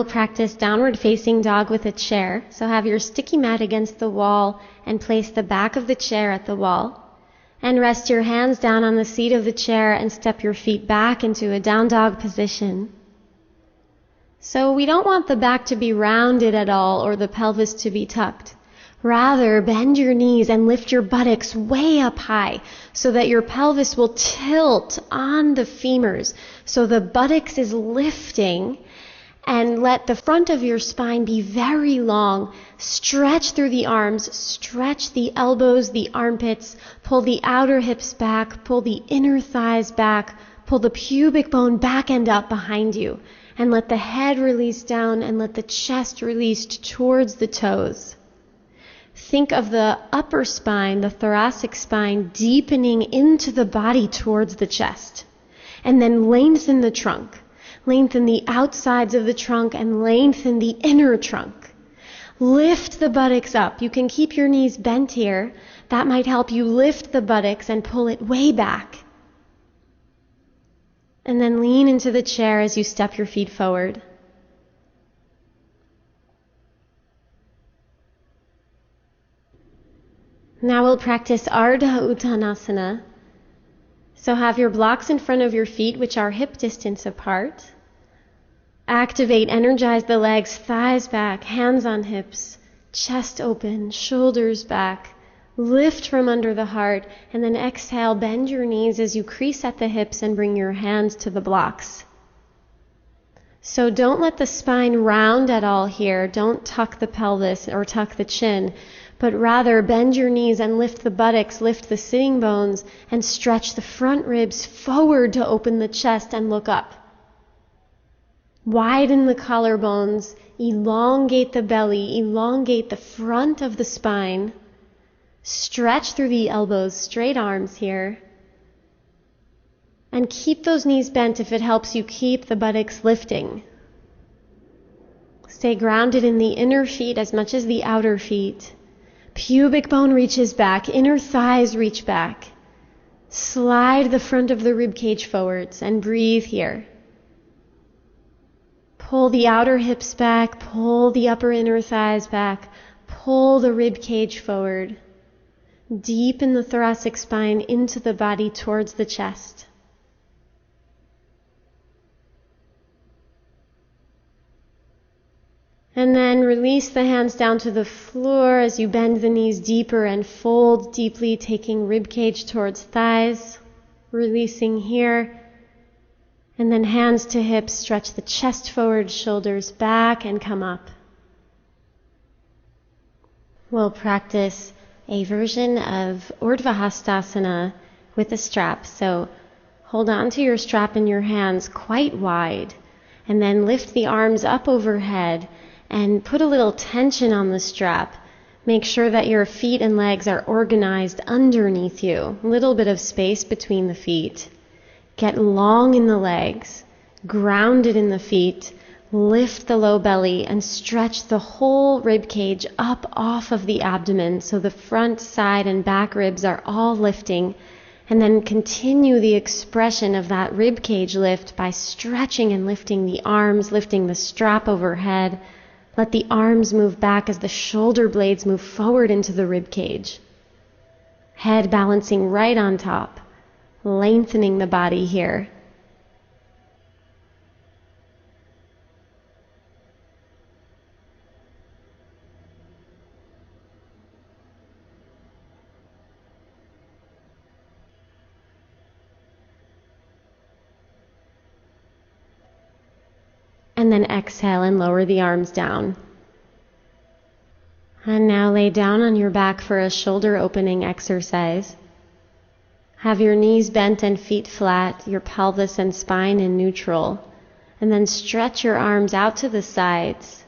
practice downward facing dog with a chair. So have your sticky mat against the wall and place the back of the chair at the wall. And rest your hands down on the seat of the chair and step your feet back into a down dog position. So we don't want the back to be rounded at all or the pelvis to be tucked. Rather, bend your knees and lift your buttocks way up high so that your pelvis will tilt on the femurs. So the buttocks is lifting, and let the front of your spine be very long. Stretch through the arms, stretch the elbows, the armpits, pull the outer hips back, pull the inner thighs back, pull the pubic bone back and up behind you, and let the head release down and let the chest release towards the toes. Think of the upper spine, the thoracic spine, deepening into the body towards the chest. And then lengthen the trunk. Lengthen the outsides of the trunk and lengthen the inner trunk. Lift the buttocks up. You can keep your knees bent here. That might help you lift the buttocks and pull it way back. And then lean into the chair as you step your feet forward. Now we'll practice Urdhva Uttanasana. So have your blocks in front of your feet, which are hip distance apart. Activate, energize the legs, thighs back, hands on hips, chest open, shoulders back. Lift from under the heart, and then exhale, bend your knees as you crease at the hips and bring your hands to the blocks. So don't let the spine round at all here. Don't tuck the pelvis or tuck the chin, but rather bend your knees and lift the buttocks, lift the sitting bones, and stretch the front ribs forward to open the chest and look up. Widen the collarbones, elongate the belly, elongate the front of the spine, stretch through the elbows, straight arms here, and keep those knees bent if it helps you keep the buttocks lifting. Stay grounded in the inner feet as much as the outer feet. Pubic bone reaches back, inner thighs reach back. Slide the front of the rib cage forwards and breathe here. Pull the outer hips back, pull the upper inner thighs back, pull the rib cage forward. Deepen the thoracic spine into the body towards the chest. And then release the hands down to the floor as you bend the knees deeper and fold deeply, taking rib cage towards thighs, releasing here. And then hands to hips, stretch the chest forward, shoulders back, and come up. We'll practice a version of Urdhva Hastasana with a strap. So hold on to your strap in your hands quite wide, and then lift the arms up overhead and put a little tension on the strap. Make sure that your feet and legs are organized underneath you. A little bit of space between the feet. Get long in the legs, grounded in the feet. Lift the low belly and stretch the whole rib cage up off of the abdomen so the front, side, and back ribs are all lifting. And then continue the expression of that rib cage lift by stretching and lifting the arms, lifting the strap overhead. Let the arms move back as the shoulder blades move forward into the rib cage. Head balancing right on top, lengthening the body here. And then exhale and lower the arms down. And now lay down on your back for a shoulder opening exercise. Have your knees bent and feet flat, your pelvis and spine in neutral. And then stretch your arms out to the sides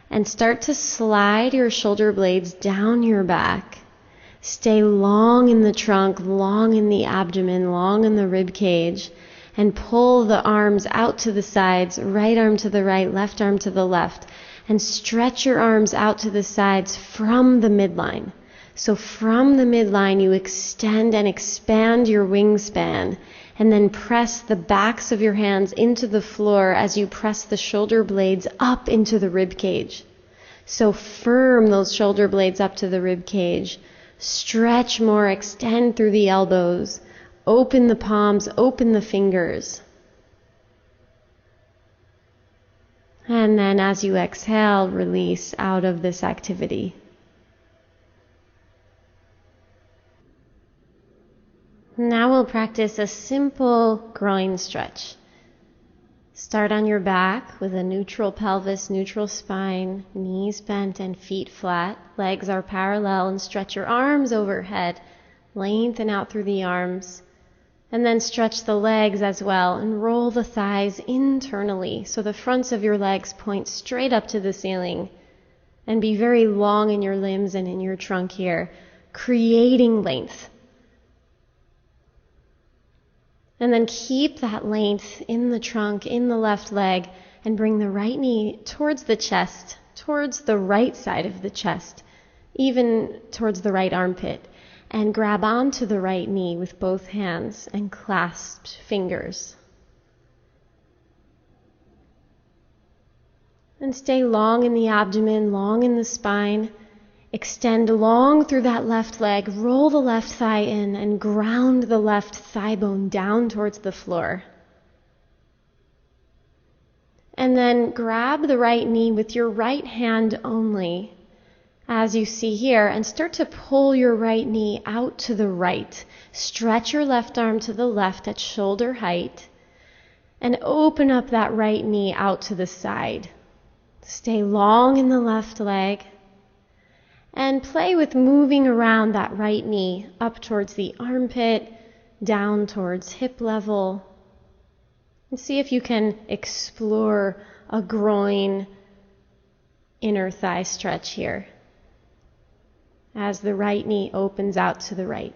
and start to slide your shoulder blades down your back. Stay long in the trunk, long in the abdomen, long in the rib cage. And pull the arms out to the sides, right arm to the right, left arm to the left. And stretch your arms out to the sides from the midline. So from the midline, you extend and expand your wingspan, and then press the backs of your hands into the floor as you press the shoulder blades up into the rib cage. So firm those shoulder blades up to the rib cage. Stretch more, extend through the elbows. Open the palms, open the fingers. And then as you exhale, release out of this activity. Now we'll practice a simple groin stretch. Start on your back with a neutral pelvis, neutral spine, knees bent and feet flat. Legs are parallel, and stretch your arms overhead. Lengthen out through the arms. And then stretch the legs as well and roll the thighs internally so the fronts of your legs point straight up to the ceiling. And be very long in your limbs and in your trunk here, creating length. And then keep that length in the trunk, in the left leg, and bring the right knee towards the chest, towards the right side of the chest, even towards the right armpit. And grab onto the right knee with both hands and clasped fingers. And stay long in the abdomen, long in the spine. Extend long through that left leg, roll the left thigh in, and ground the left thigh bone down towards the floor. And then grab the right knee with your right hand only, as you see here, and start to pull your right knee out to the right. Stretch your left arm to the left at shoulder height, and open up that right knee out to the side. Stay long in the left leg. And play with moving around that right knee up towards the armpit, down towards hip level. And see if you can explore a groin inner thigh stretch here as the right knee opens out to the right.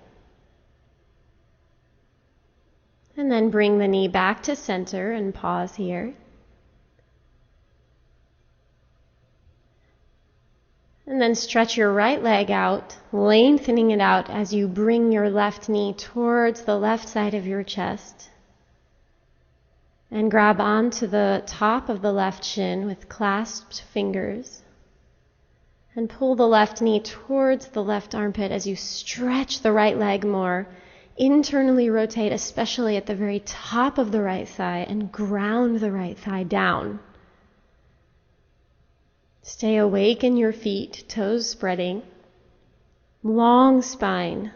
And then bring the knee back to center and pause here. And then stretch your right leg out, lengthening it out as you bring your left knee towards the left side of your chest. And grab onto the top of the left shin with clasped fingers. And pull the left knee towards the left armpit as you stretch the right leg more. Internally rotate, especially at the very top of the right thigh, and ground the right thigh down. Stay awake in your feet, toes spreading. Long spine.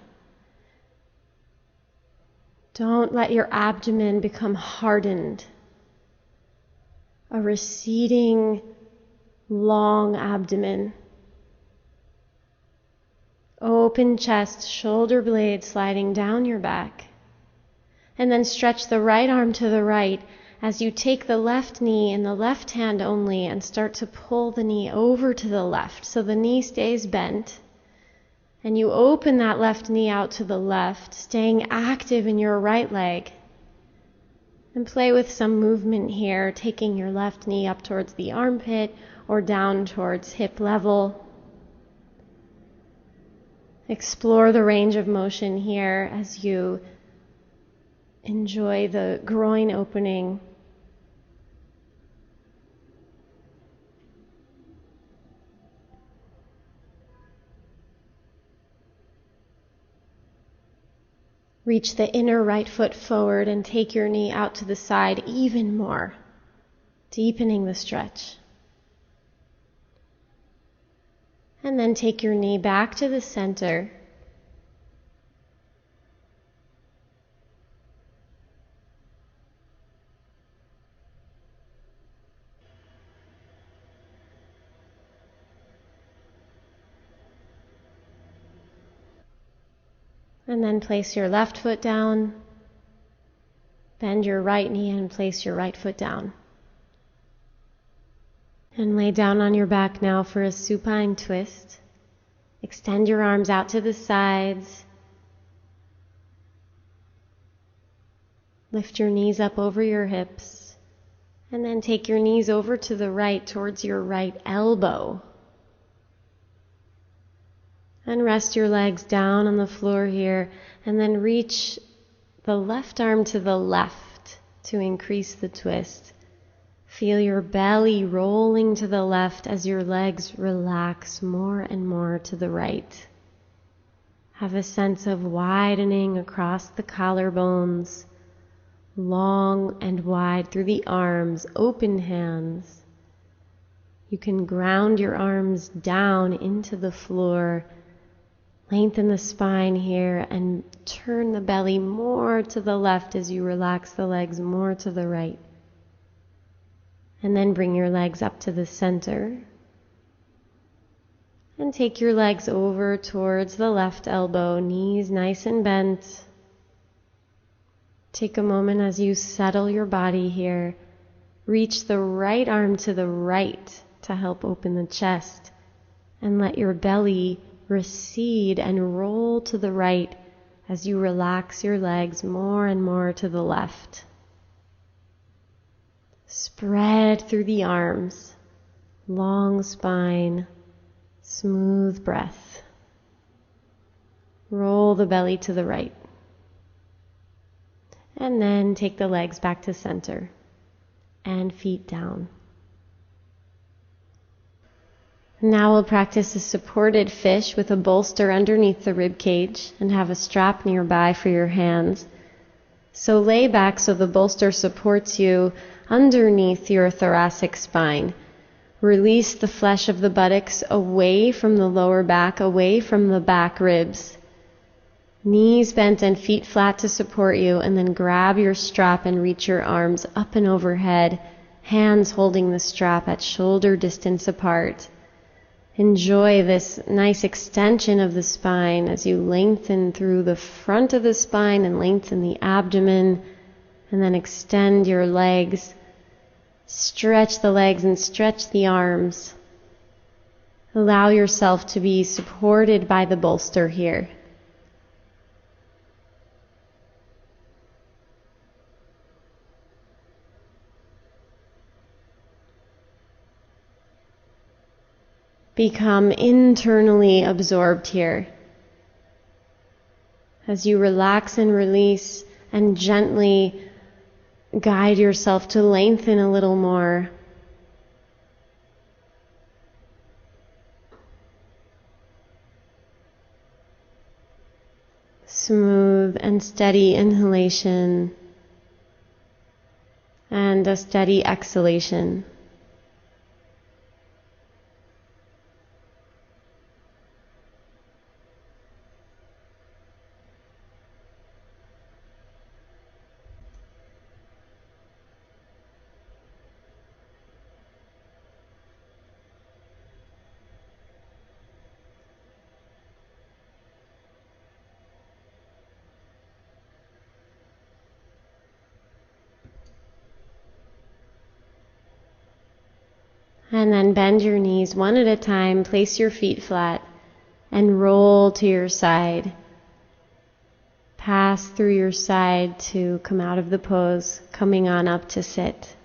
Don't let your abdomen become hardened. A receding, long abdomen. Open chest, shoulder blades sliding down your back. And then stretch the right arm to the right as you take the left knee in the left hand only and start to pull the knee over to the left so the knee stays bent. And you open that left knee out to the left, staying active in your right leg. And play with some movement here, taking your left knee up towards the armpit or down towards hip level. Explore the range of motion here as you enjoy the groin opening. Reach the inner right foot forward and take your knee out to the side even more, deepening the stretch. And then take your knee back to the center. And then place your left foot down, bend your right knee and place your right foot down. And lay down on your back now for a supine twist. Extend your arms out to the sides. Lift your knees up over your hips. And then take your knees over to the right towards your right elbow. And rest your legs down on the floor here, and then reach the left arm to the left to increase the twist. Feel your belly rolling to the left as your legs relax more and more to the right. Have a sense of widening across the collarbones, long and wide through the arms, open hands. You can ground your arms down into the floor. Lengthen the spine here and turn the belly more to the left as you relax the legs more to the right. And then bring your legs up to the center. And take your legs over towards the left elbow, knees nice and bent. Take a moment as you settle your body here. Reach the right arm to the right to help open the chest. And let your belly recede and roll to the right as you relax your legs more and more to the left. Spread through the arms, long spine, smooth breath. Roll the belly to the right. And then take the legs back to center and feet down. Now we'll practice a supported fish with a bolster underneath the rib cage and have a strap nearby for your hands. So lay back so the bolster supports you underneath your thoracic spine. Release the flesh of the buttocks away from the lower back, away from the back ribs. Knees bent and feet flat to support you, and then grab your strap and reach your arms up and overhead, hands holding the strap at shoulder distance apart. Enjoy this nice extension of the spine as you lengthen through the front of the spine and lengthen the abdomen, and then extend your legs. Stretch the legs and stretch the arms. Allow yourself to be supported by the bolster here. Become internally absorbed here. As you relax and release and gently guide yourself to lengthen a little more. Smooth and steady inhalation and a steady exhalation. And then bend your knees one at a time, place your feet flat, and roll to your side. Pass through your side to come out of the pose, coming on up to sit.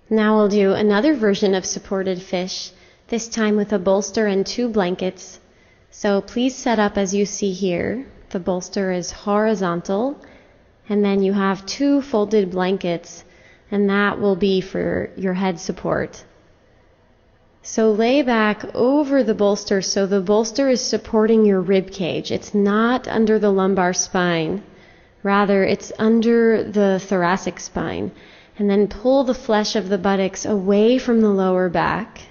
Now we'll do another version of supported fish, this time with a bolster and 2 blankets. So please set up as you see here. The bolster is horizontal, and then you have 2 folded blankets, and that will be for your head support. So lay back over the bolster so the bolster is supporting your rib cage. It's not under the lumbar spine. Rather, it's under the thoracic spine. And then pull the flesh of the buttocks away from the lower back.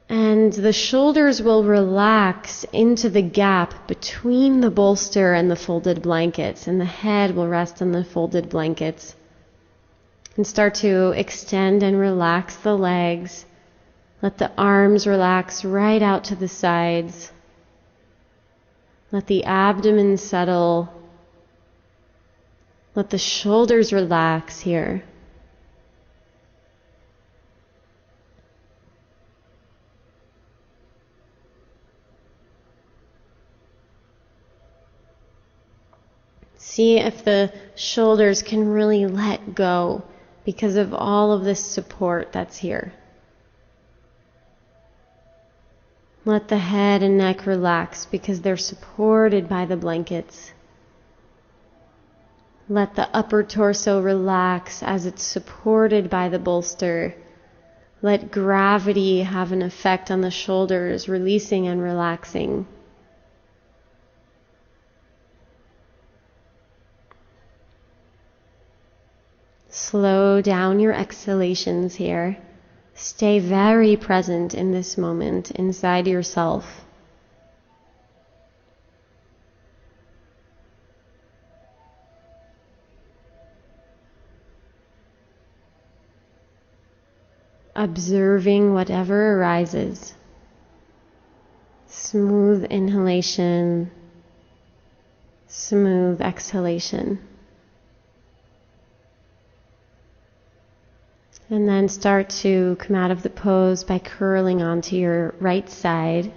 And the shoulders will relax into the gap between the bolster and the folded blankets, and the head will rest on the folded blankets. And start to extend and relax the legs. Let the arms relax right out to the sides. Let the abdomen settle. Let the shoulders relax here. See if the shoulders can really let go because of all of this support that's here. Let the head and neck relax because they're supported by the blankets. Let the upper torso relax as it's supported by the bolster. Let gravity have an effect on the shoulders, releasing and relaxing. Slow down your exhalations here. Stay very present in this moment inside yourself. Observing whatever arises. Smooth inhalation, smooth exhalation. And then start to come out of the pose by curling onto your right side.